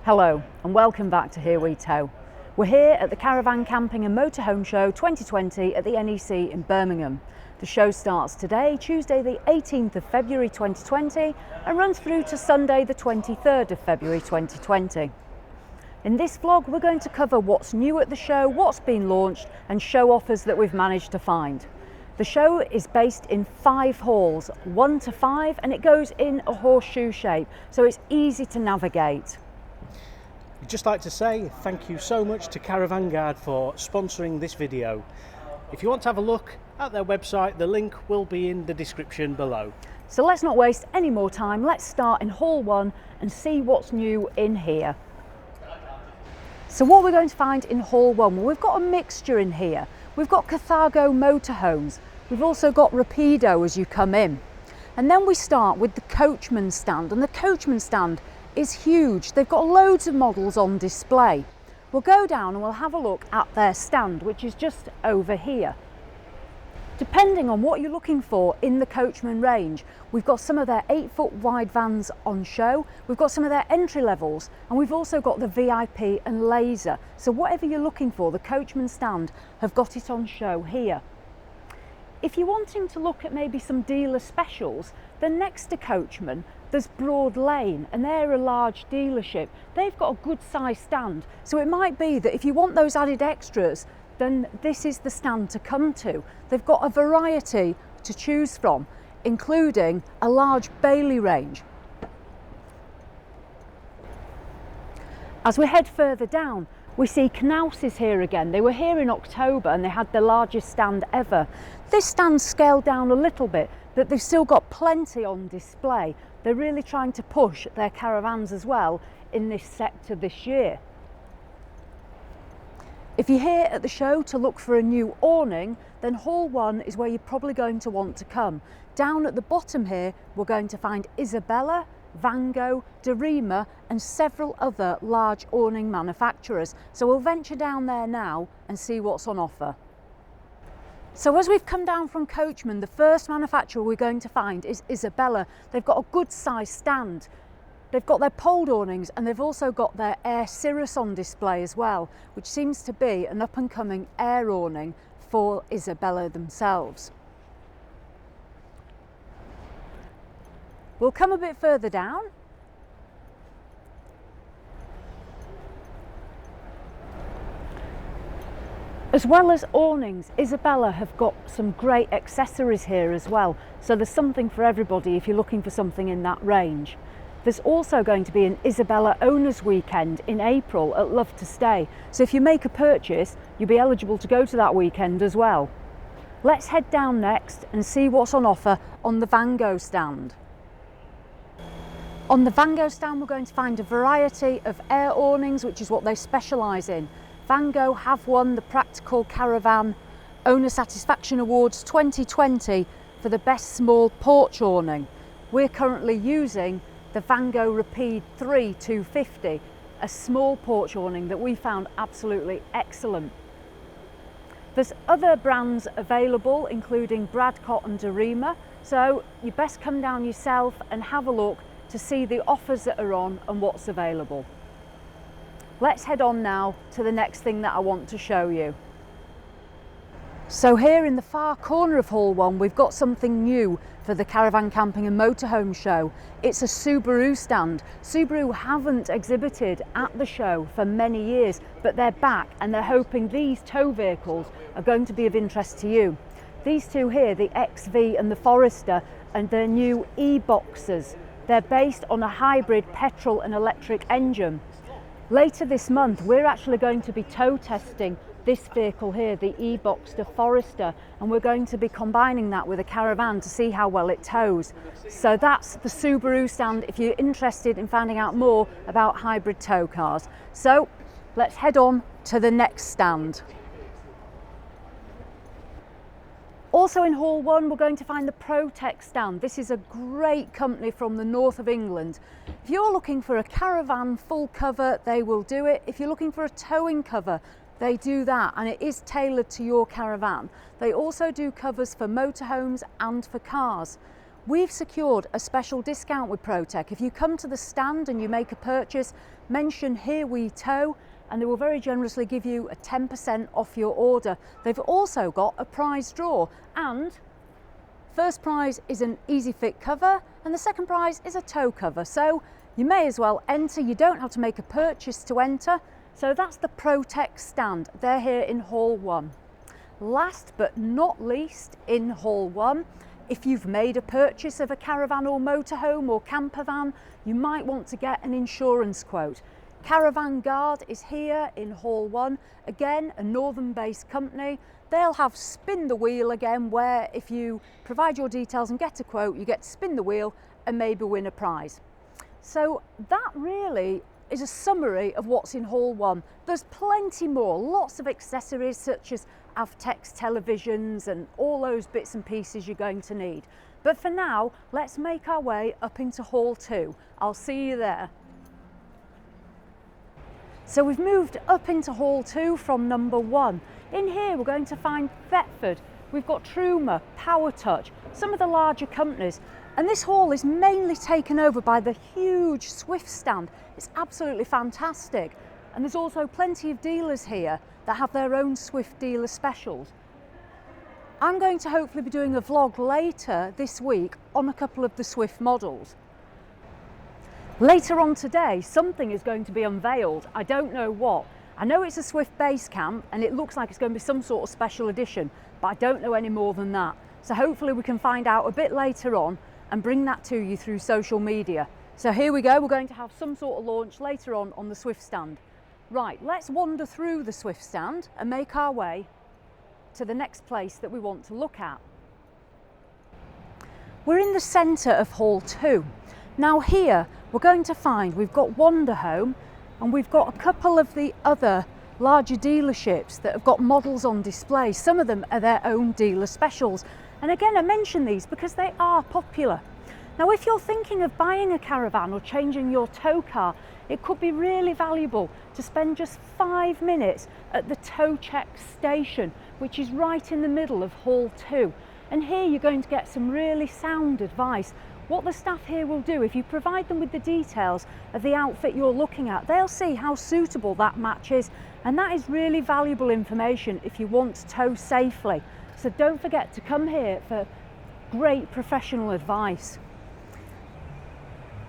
Hello and welcome back to Here We Tow. We're here at the Caravan Camping and Motorhome Show 2020 at the NEC in Birmingham. The show starts today, Tuesday the 18th of February 2020 and runs through to Sunday the 23rd of February 2020. In this vlog we're going to cover what's new at the show, what's been launched and show offers that we've managed to find. The show is based in 5 halls, 1 to 5, and it goes in a horseshoe shape, so it's easy to navigate. We'd just like to say thank you so much to Caravan Guard for sponsoring this video. If you want to have a look at their website, the link will be in the description below. So let's not waste any more time, let's start in hall 1 and see what's new in here. So what we're going to find in hall 1, well, we've got a mixture in here. We've got Carthago motorhomes, we've also got Rapido as you come in. And then we start with the Coachman stand, and the Coachman stand is huge. They've got loads of models on display. We'll go down and we'll have a look at their stand, which is just over here. Depending on what you're looking for in the Coachman range, we've got some of their 8-foot wide vans on show, we've got some of their entry levels, and we've also got the VIP and laser. So whatever you're looking for, the Coachman stand have got it on show here. If you're wanting to look at maybe some dealer specials, then next to Coachman there's Broad Lane, and they're a large dealership. They've got a good size stand, so it might be that if you want those added extras, then this is the stand to come to. They've got a variety to choose from, including a large Bayley range. As we head further down, we see Knaus's here again. They were here in October and they had the largest stand ever. This stand's scaled down a little bit, but they've still got plenty on display. They're really trying to push their caravans as well in this sector this year. If you're here at the show to look for a new awning, then hall 1 is where you're probably going to want to come. Down at the bottom here, we're going to find Isabella, Gogh, Derima and several other large awning manufacturers. So we'll venture down there now and see what's on offer. So as we've come down from Coachman, the first manufacturer we're going to find is Isabella. They've got a good size stand. They've got their poled awnings and they've also got their Air Cirrus on display as well, which seems to be an up and coming air awning for Isabella themselves. We'll come a bit further down. As well as awnings, Isabella have got some great accessories here as well. So there's something for everybody if you're looking for something in that range. There's also going to be an Isabella Owners Weekend in April at Love to Stay. So if you make a purchase, you'll be eligible to go to that weekend as well. Let's head down next and see what's on offer on the Gogh stand. On the Gogh stand, we're going to find a variety of air awnings, which is what they specialise in. Gogh have won the Practical Caravan Owner Satisfaction Awards 2020 for the best small porch awning. We're currently using the Gogh Rapide 3 250, a small porch awning that we found absolutely excellent. There's other brands available, including Bradcott and Derima, so you best come down yourself and have a look to see the offers that are on and what's available. Let's head on now to the next thing that I want to show you. So here in the far corner of hall 1, we've got something new for the Caravan Camping and Motorhome Show. It's a Subaru stand. Subaru haven't exhibited at the show for many years, but they're back and they're hoping these tow vehicles are going to be of interest to you. These two here, the XV and the Forester, and their new e-boxers. They're based on a hybrid petrol and electric engine. Later this month, we're actually going to be tow testing this vehicle here, the e-Boxster Forester, and we're going to be combining that with a Caravan to see how well it tows. So that's the Subaru stand if you're interested in finding out more about hybrid tow cars. So let's head on to the next stand. Also in hall 1, we're going to find the Protex stand. This is a great company from the north of England. If you're looking for a caravan full cover, they will do it. If you're looking for a towing cover, they do that, and it is tailored to your caravan. They also do covers for motorhomes and for cars. We've secured a special discount with Protec. If you come to the stand and you make a purchase, mention "Here We Tow" and they will very generously give you a 10% off your order. They've also got a prize draw, and first prize is an easy fit cover and the second prize is a tow cover. So you may as well enter. You don't have to make a purchase to enter. So that's the Protex stand. They're here in Hall 1. Last but not least, in Hall 1, if you've made a purchase of a caravan or motorhome or camper van, you might want to get an insurance quote. Caravan Guard is here in Hall 1, again a northern based company. They'll have spin the wheel again, where if you provide your details and get a quote, you get to spin the wheel and maybe win a prize. So that really is a summary of what's in Hall 1. There's plenty more, lots of accessories such as Avtex televisions and all those bits and pieces you're going to need. But for now, let's make our way up into Hall 2. I'll see you there. So we've moved up into Hall 2 from number 1. In here we're going to find Bedford, we've got Truma, Power Touch, some of the larger companies. And this hall is mainly taken over by the huge Swift stand. It's absolutely fantastic. And there's also plenty of dealers here that have their own Swift dealer specials. I'm going to hopefully be doing a vlog later this week on a couple of the Swift models. Later on today, something is going to be unveiled. I don't know what. I know it's a Swift Basecamp and it looks like it's going to be some sort of special edition, but I don't know any more than that. So hopefully we can find out a bit later on and bring that to you through social media. So here we go, we're going to have some sort of launch later on the Swift stand. Right, let's wander through the Swift stand and make our way to the next place that we want to look at. We're in the centre of Hall 2. Now here we're going to find we've got Motorhome and we've got a couple of the other larger dealerships that have got models on display. Some of them are their own dealer specials. And again, I mention these because they are popular. Now, if you're thinking of buying a caravan or changing your tow car, it could be really valuable to spend just 5 minutes at the Totec station, which is right in the middle of Hall 2. And here you're going to get some really sound advice. What the staff here will do, if you provide them with the details of the outfit you're looking at, they'll see how suitable that match is. And that is really valuable information if you want to tow safely. So don't forget to come here for great professional advice.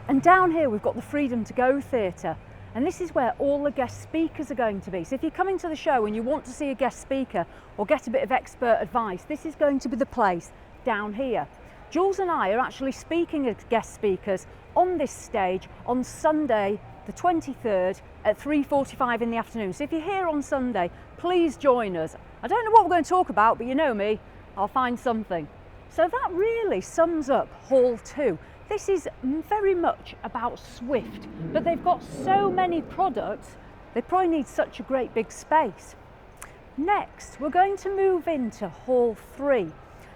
And down here we've got the Freedom to Go Theatre, and this is where all the guest speakers are going to be. So if you're coming to the show and you want to see a guest speaker or get a bit of expert advice, this is going to be the place down here. Jules and I are actually speaking as guest speakers on this stage on Sunday the 23rd at 3:45 in the afternoon. So if you're here on Sunday, please join us. I don't know what we're going to talk about, but you know me, I'll find something. So that really sums up Hall 2. This is very much about Swift, but they've got so many products, they probably need such a great big space. Next, we're going to move into Hall 3.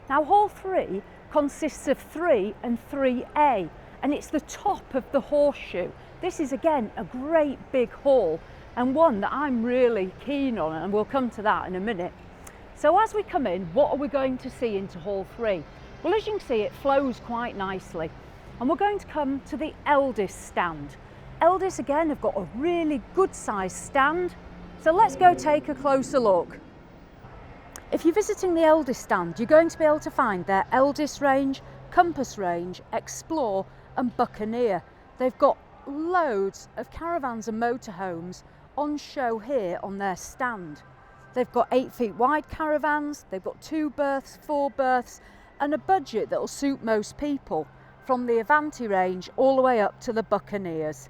Now, Hall 3 consists of 3 and 3A, and it's the top of the horseshoe. This is again a great big hall and one that I'm really keen on, and we'll come to that in a minute. So as we come in, what are we going to see into Hall 3? Well, as you can see, it flows quite nicely, and we're going to come to the Eldest stand. Eldest again have got a really good sized stand, so let's go take a closer look. If you're visiting the Eldest stand, you're going to be able to find their Eldest range, Compass range, Explore and Buccaneer. They've got loads of caravans and motorhomes on show here on their stand. They've got 8 feet wide caravans, they've got 2 berths, 4 berths, and a budget that will suit most people, from the Avanti range all the way up to the Buccaneers.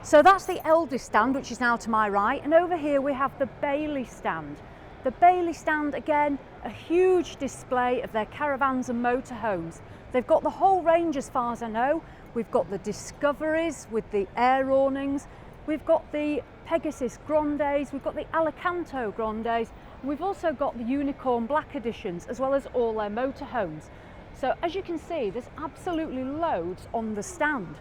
So that's the Eldest stand, which is now to my right, and over here we have the Bayley stand. The Bayley stand, again, a huge display of their caravans and motorhomes. They've got the whole range as far as I know. We've got the Discoveries with the air awnings, we've got the Pegasus Grandes, we've got the Alicanto Grandes, and we've also got the Unicorn Black editions, as well as all their motorhomes. So as you can see, there's absolutely loads on the stand.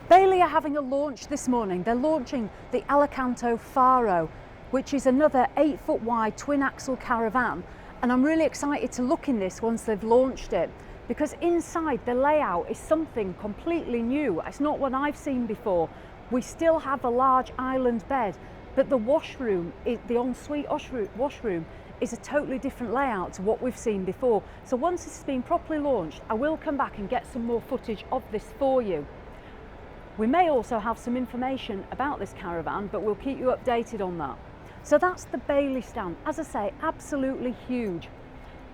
Bayley are having a launch this morning. They're launching the Alicanto Faro, which is another 8 foot wide twin axle caravan. And I'm really excited to look in this once they've launched it. because inside the layout is something completely new. It's not what I've seen before. We still have a large island bed, but the washroom, the ensuite washroom is a totally different layout to what we've seen before. So once this has been properly launched, I will come back and get some more footage of this for you. We may also have some information about this Caravan, but we'll keep you updated on that. So that's the Bayley stand. As I say, absolutely huge.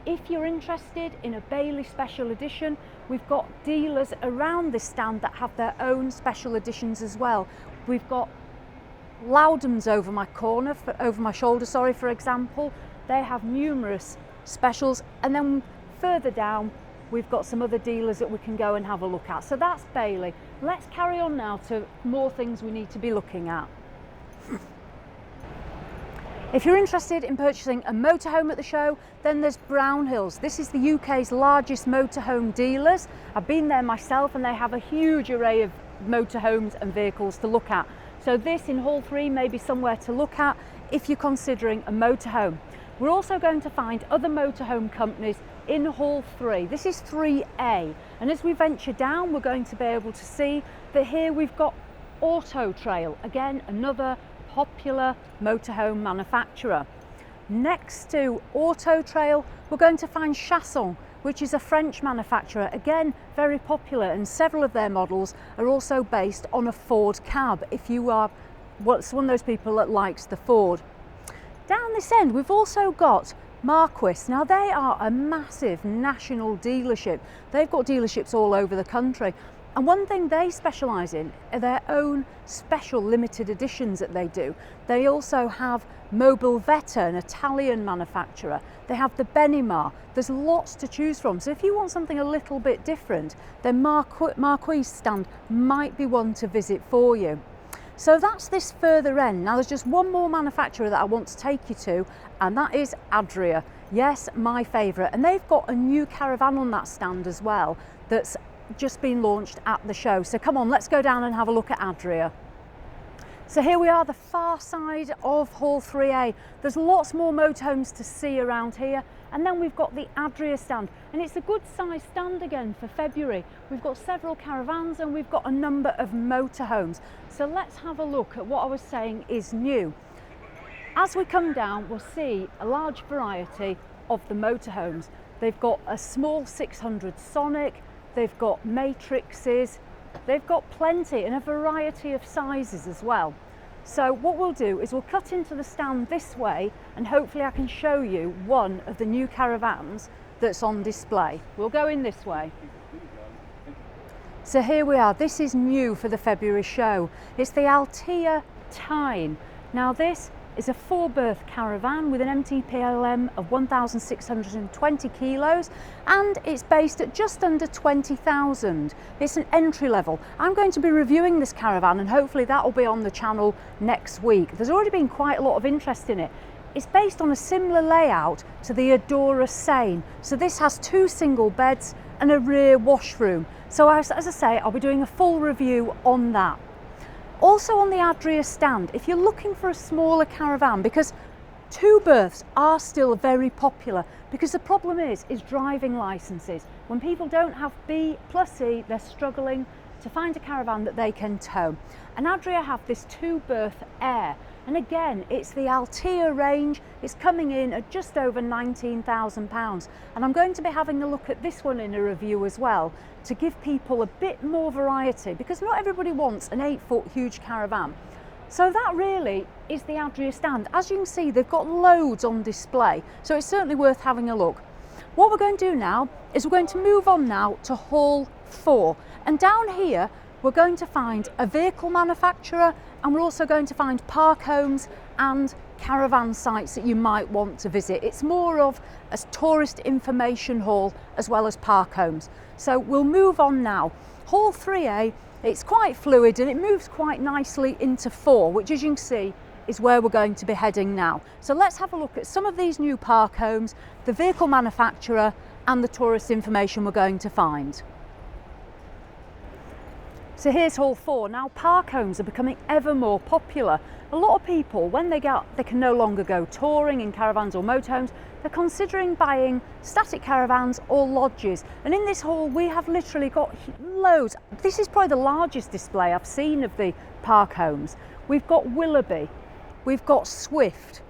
If you're interested in a Bayley special edition, we've got dealers around this stand that have their own special editions as well. We've got Loudon's over my shoulder, for example. They have numerous specials, and then further down we've got some other dealers that we can go and have a look at. So that's Bayley. Let's carry on now to more things we need to be looking at. If you're interested in purchasing a motorhome at the show, then there's Brownhills. This is the UK's largest motorhome dealers. I've been there myself, and they have a huge array of motorhomes and vehicles to look at. So this in Hall 3 may be somewhere to look at if you're considering a motorhome. We're also going to find other motorhome companies in Hall 3. This is 3A, and as we venture down, we're going to be able to see that here we've got Auto Trail, again another popular motorhome manufacturer. Next to Auto Trail, we're going to find Ssangyong, which is a French manufacturer, again very popular, and several of their models are also based on a Ford cab, if you are one of those people that likes the Ford. Down this end we've also got Marquis. Now they are a massive national dealership. They've got dealerships all over the country, and one thing they specialise in are their own special limited editions that they do. They also have Mobile Vetta, an Italian manufacturer. They have the Benimar. There's lots to choose from. So if you want something a little bit different, then Marquis stand might be one to visit for you. So that's this further end. Now there's just one more manufacturer that I want to take you to, and that is Adria. Yes, my favourite. And they've got a new Caravan on that stand as well that's just been launched at the show. So come on, let's go down and have a look at Adria. So here we are, the far side of Hall 3A. There's lots more motorhomes to see around here, and then we've got the Adria stand, and it's a good size stand again for February. We've got several Caravans and we've got a number of motorhomes. So let's have a look at what I was saying is new. As we come down, we'll see a large variety of the motorhomes. They've got a small 600 Sonic, they've got Matrixes, they've got plenty and a variety of sizes as well. So what we'll do is we'll cut into the stand this way, and hopefully I can show you one of the new Caravans that's on display. We'll go in this way. So here we are, this is new for the February show. It's the Altea Tyne. Now this is a 4-berth Caravan with an MTPLM of 1,620 kilos, and it's based at just under 20,000. It's an entry level. I'm going to be reviewing this Caravan, and hopefully that will be on the channel next week. There's already been quite a lot of interest in it. It's based on a similar layout to the Adora Seine. So this has 2 single beds and a rear washroom. So as I say, I'll be doing a full review on that. Also on the Adria stand, if you're looking for a smaller Caravan, because 2 berths are still very popular, because the problem is driving licenses. When people don't have B plus E, they're struggling to find a Caravan that they can tow. And Adria have this 2-berth Air, and again it's the Altea range. It's coming in at just over £19,000, and I'm going to be having a look at this one in a review as well, to give people a bit more variety, because not everybody wants an 8-foot huge Caravan. So that really is the Adria stand. As you can see, they've got loads on display, so it's certainly worth having a look. What we're going to do now is we're going to move on now to Hall 4, and down here we're going to find a vehicle manufacturer, and we're also going to find park homes and caravan sites that you might want to visit. It's more of a tourist information hall as well as park homes. So we'll move on now. Hall 3A, it's quite fluid and it moves quite nicely into 4, which as you can see is where we're going to be heading now. So let's have a look at some of these new park homes, the vehicle manufacturer and the tourist information we're going to find. So here's hall 4. Now park homes are becoming ever more popular. A lot of people, when they can no longer go touring in caravans or motorhomes, they're considering buying static caravans or lodges. And in this hall we have literally got loads. This is probably the largest display I've seen of the park homes. We've got Willoughby, we've got Swift,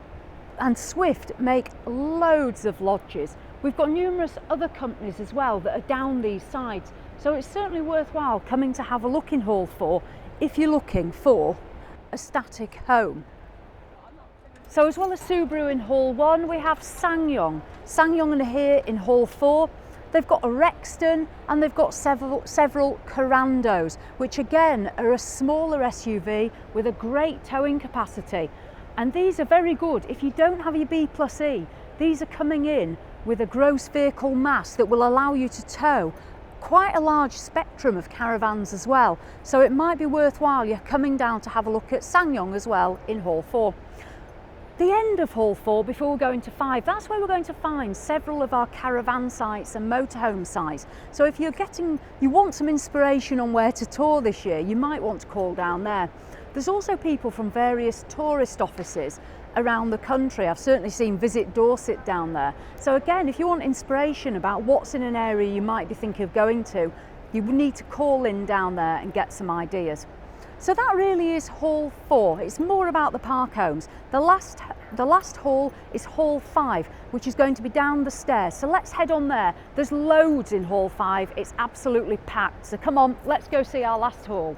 and Swift make loads of lodges. We've got numerous other companies as well that are down these sides. So it's certainly worthwhile coming to have a look in hall 4 if you're looking for a static home. So as well as Subaru in hall 1, we have Ssangyong. Ssangyong are here in hall 4. They've got a Rexton and they've got several Carandos, which again are a smaller SUV with a great towing capacity. And these are very good. If you don't have your B+E, these are coming in with a gross vehicle mass that will allow you to tow quite a large spectrum of caravans as well. So it might be worthwhile you're coming down to have a look at Ssangyong as well in hall 4. The end of hall 4, before we go into 5, that's where we're going to find several of our caravan sites and motorhome sites. So if you want some inspiration on where to tour this year, you might want to call down there. There's also people from various tourist offices around the country. I've certainly seen Visit Dorset down there. So again, if you want inspiration about what's in an area you might be thinking of going to, you need to call in down there and get some ideas. So that really is hall 4. It's more about the park homes. The last hall is hall 5, which is going to be down the stairs. So let's head on there. There's loads in hall 5. It's absolutely packed. So come on, let's go see our last hall.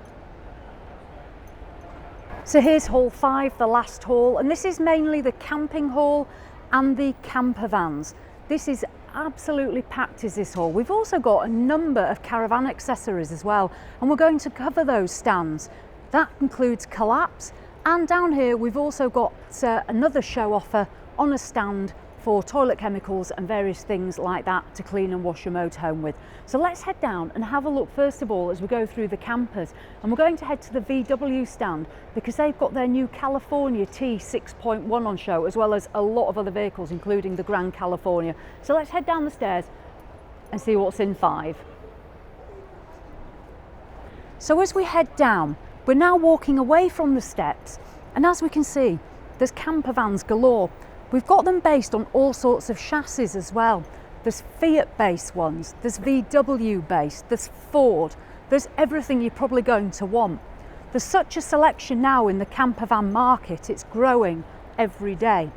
So here's hall 5, the last hall, and this is mainly the camping hall and the camper vans. This is absolutely packed, is this hall. We've also got a number of caravan accessories as well, and we're going to cover those stands. That includes collapse, and down here we've also got another show offer on a stand for toilet chemicals and various things like that to clean and wash your motorhome with. So let's head down and have a look first of all as we go through the campers, and we're going to head to the VW stand because they've got their new California T6.1 on show, as well as a lot of other vehicles including the Grand California. So let's head down the stairs and see what's in 5. So as we head down, we're now walking away from the steps, and as we can see, there's camper vans galore. We've got them based on all sorts of chassis as well. There's Fiat based ones, there's VW based, there's Ford, there's everything you're probably going to want. There's such a selection now in the camper van market, it's growing every day.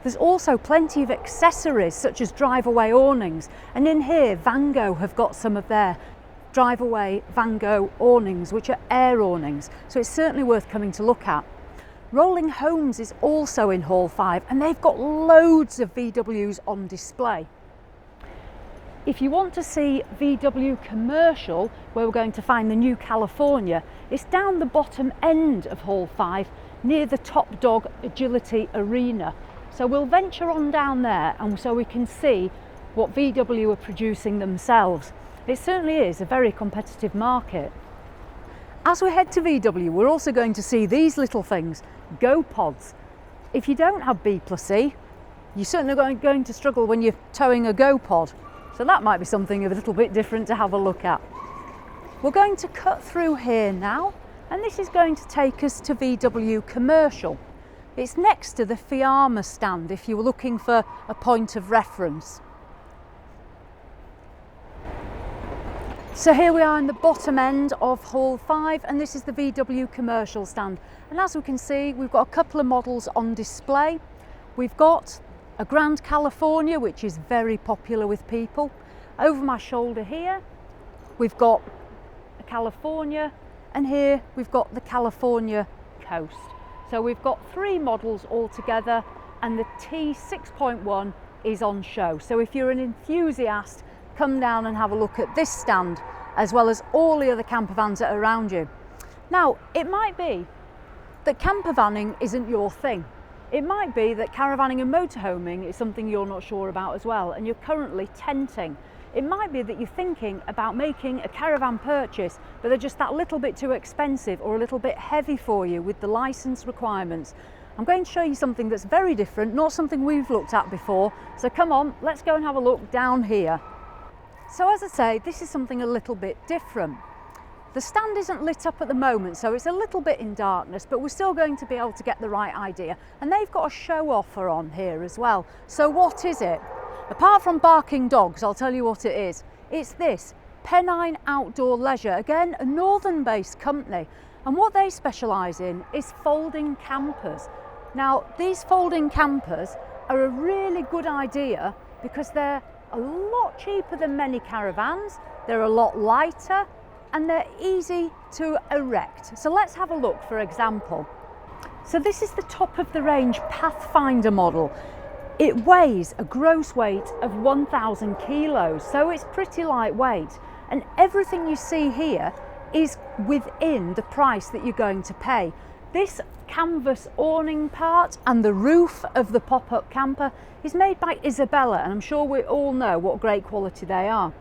There's also plenty of accessories such as drive-away awnings, and in here Gogh have got some of their drive-away Gogh awnings, which are air awnings, so it's certainly worth coming to look at. Rolling Homes is also in hall 5, and they've got loads of VWs on display. If you want to see VW commercial, where we're going to find the new California, it's down the bottom end of hall 5 near the Top Dog Agility Arena. So we'll venture on down there, and so we can see what VW are producing themselves. It certainly is a very competitive market. As we head to VW, we're also going to see these little things, Go Pods. If you don't have B+E, you're certainly going to struggle when you're towing a Go Pod. So that might be something a little bit different to have a look at. We're going to cut through here now, and this is going to take us to VW Commercial. It's next to the Fiamma stand if you were looking for a point of reference. So here we are in the bottom end of hall 5, and this is the VW commercial stand. And as we can see, we've got a couple of models on display. We've got a Grand California, which is very popular with people. Over my shoulder here, we've got a California, and here we've got the California Coast. So we've got 3 models altogether, and the T6.1 is on show. So if you're an enthusiast, come down and have a look at this stand, as well as all the other camper vans that are around you. Now, it might be that camper vanning isn't your thing. It might be that caravanning and motorhoming is something you're not sure about as well, and you're currently tenting. It might be that you're thinking about making a caravan purchase, but they're just that little bit too expensive or a little bit heavy for you with the license requirements. I'm going to show you something that's very different, not something we've looked at before. So come on, let's go and have a look down here. So as I say, this is something a little bit different. The stand isn't lit up at the moment, so it's a little bit in darkness, but we're still going to be able to get the right idea. And they've got a show offer on here as well. So what is it? Apart from barking dogs, I'll tell you what it is. It's this, Pennine Outdoor Leisure. Again, a northern-based company. And what they specialise in is folding campers. Now, these folding campers are a really good idea because they're a lot cheaper than many caravans, they're a lot lighter, and they're easy to erect. So let's have a look, for example. So this is the top of the range Pathfinder model. It weighs a gross weight of 1,000 kilos, so it's pretty lightweight. And everything you see here is within the price that you're going to pay. This canvas awning part and the roof of the pop-up camper is made by Isabella, and I'm sure we all know what great quality they are.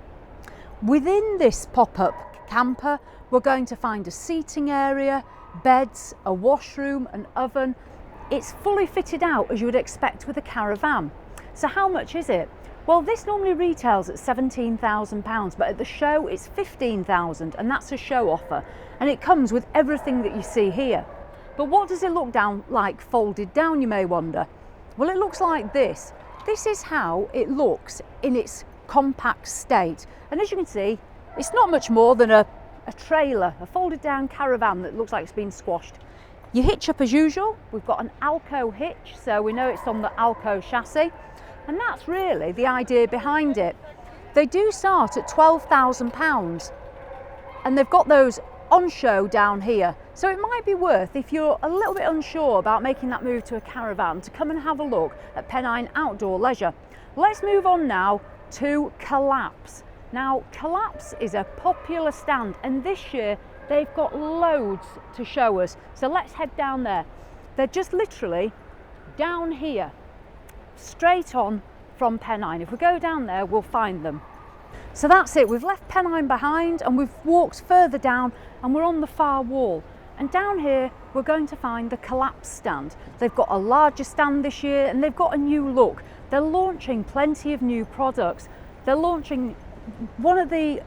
Within this pop-up camper, we're going to find a seating area, beds, a washroom, an oven. It's fully fitted out as you would expect with a caravan. So how much is it? Well, this normally retails at £17,000, but at the show it's £15,000, and that's a show offer. And it comes with everything that you see here. But what does it look like folded down, you may wonder? Well, it looks like this. This is how it looks in its compact state. And as you can see, it's not much more than a trailer, a folded down caravan that looks like it's been squashed. You hitch up as usual. We've got an Alco hitch, so we know it's on the Alco chassis. And that's really the idea behind it. They do start at £12,000, and they've got those on show down here. So it might be worth, if you're a little bit unsure about making that move to a caravan, to come and have a look at Pennine Outdoor Leisure. Let's move on now to Collapse. Now, Collapse is a popular stand, and this year they've got loads to show us. So let's head down there. They're just literally down here, straight on from Pennine. If we go down there, we'll find them. So that's it, we've left Pennine behind and we've walked further down and we're on the far wall. And down here, we're going to find the Collapse stand. They've got a larger stand this year and they've got a new look. They're launching plenty of new products. They're launching, one of the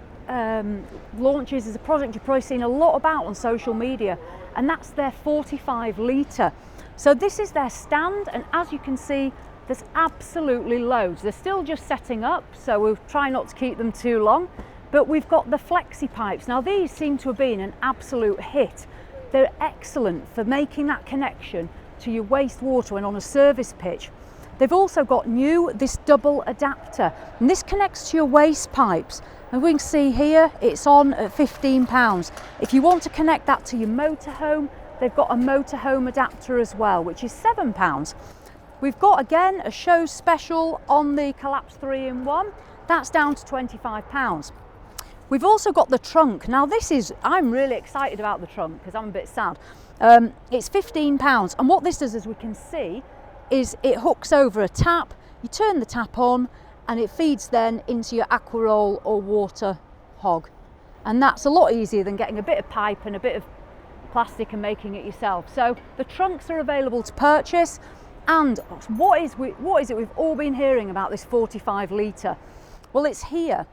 launches is a product you've probably seen a lot about on social media, and that's their 45 litre. So this is their stand, and as you can see, there's absolutely loads. They're still just setting up, so we'll try not to keep them too long. But we've got the flexi pipes. Now these seem to have been an absolute hit. They're excellent for making that connection to your wastewater when on a service pitch. They've also got this double adapter, and this connects to your waste pipes. And we can see here, it's on at £15. If you want to connect that to your motorhome, they've got a motorhome adapter as well, which is £7. We've got, again, a show special on the Collapse 3-in-1. That's down to £25. We've also got the trunk. Now I'm really excited about the trunk because I'm a bit sad. It's £15. And what this does, as we can see, is it hooks over a tap. You turn the tap on and it feeds then into your aquaroll or water hog. And that's a lot easier than getting a bit of pipe and a bit of plastic and making it yourself. So the trunks are available to purchase. And what is it we've all been hearing about this 45 litre? Well, it's here.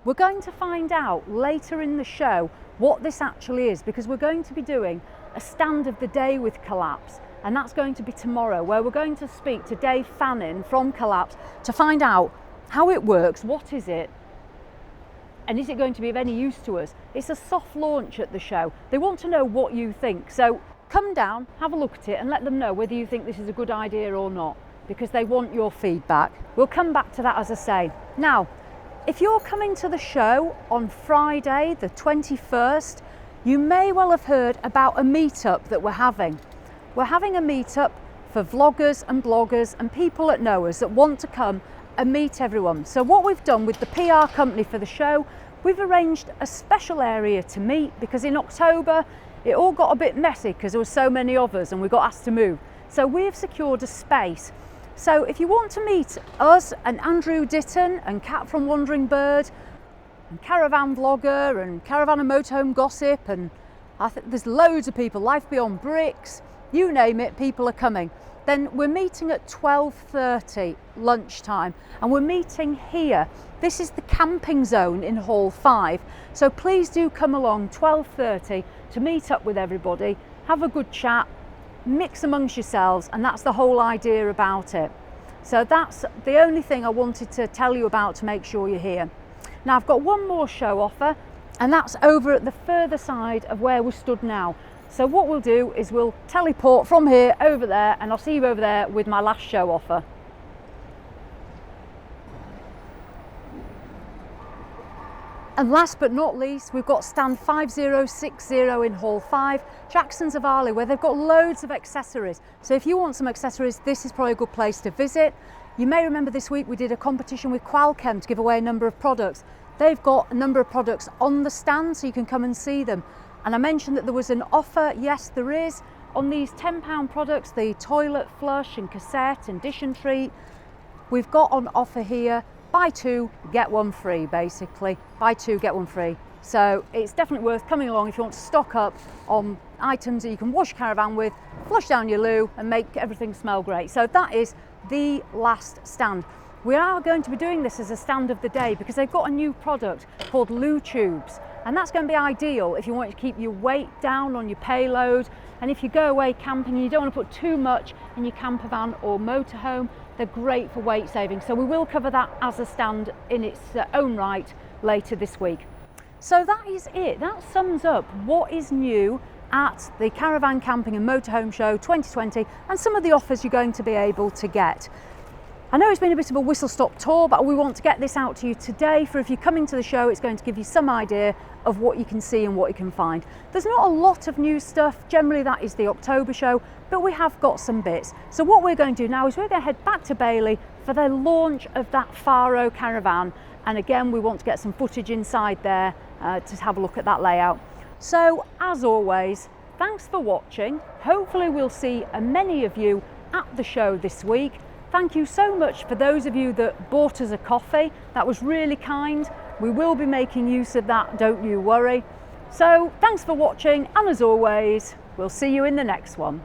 We're going to find out later in the show what this actually is, because we're going to be doing a stand of the day with Collapse, and that's going to be tomorrow, where we're going to speak to Dave Fannin from Collapse to find out how it works, what is it, and is it going to be of any use to us? It's a soft launch at the show. They want to know what you think. So come down, have a look at it and let them know whether you think this is a good idea or not, because they want your feedback. We'll come back to that, as I say. Now, if you're coming to the show on Friday, the 21st, you may well have heard about a meetup that we're having. We're having a meetup for vloggers and bloggers and people that know us that want to come and meet everyone. So what we've done with the PR company for the show, we've arranged a special area to meet, because in October, it all got a bit messy because there were so many of us and we got asked to move. So we've secured a space. So if you want to meet us and Andrew Ditton and Kat from Wandering Bird and Caravan Vlogger and Caravan and Motorhome Gossip, and I think there's loads of people, Life Beyond Bricks, you name it, people are coming. Then we're meeting at 12:30 lunchtime, and we're meeting here. This is the camping zone in Hall 5. So please do come along 12:30 to meet up with everybody, have a good chat, mix amongst yourselves, and that's the whole idea about it. So that's the only thing I wanted to tell you about to make sure you're here. Now I've got one more show offer, and that's over at the further side of where we're stood now. So what we'll do is we'll teleport from here over there, and I'll see you over there with my last show offer. And last but not least, we've got stand 5060 in Hall 5, Jackson's of Arley, where they've got loads of accessories. So if you want some accessories, this is probably a good place to visit. You may remember this week we did a competition with Qualchem to give away a number of products. They've got a number of products on the stand, so you can come and see them. And I mentioned that there was an offer. Yes, there is, on these £10 products, the toilet flush and cassette and dish and treat. We've got on offer here, buy two, get one free, basically. Buy two, get one free. So it's definitely worth coming along if you want to stock up on items that you can wash your caravan with, flush down your loo and make everything smell great. So that is the last stand. We are going to be doing this as a stand of the day because they've got a new product called loo tubes. And that's going to be ideal if you want to keep your weight down on your payload. And if you go away camping and you don't want to put too much in your camper van or motorhome, they're great for weight saving. So we will cover that as a stand in its own right later this week. So that is it. That sums up what is new at the Caravan Camping and Motorhome Show 2020 and some of the offers you're going to be able to get. I know it's been a bit of a whistle-stop tour, but we want to get this out to you today for if you're coming to the show, it's going to give you some idea of what you can see and what you can find. There's not a lot of new stuff. Generally, that is the October show, but we have got some bits. So what we're going to do now is we're going to head back to Bayley for the launch of that Faro Caravan. And again, we want to get some footage inside there to have a look at that layout. So as always, thanks for watching. Hopefully we'll see many of you at the show this week. Thank you so much for those of you that bought us a coffee. That was really kind. We will be making use of that, don't you worry. So thanks for watching, and as always, we'll see you in the next one.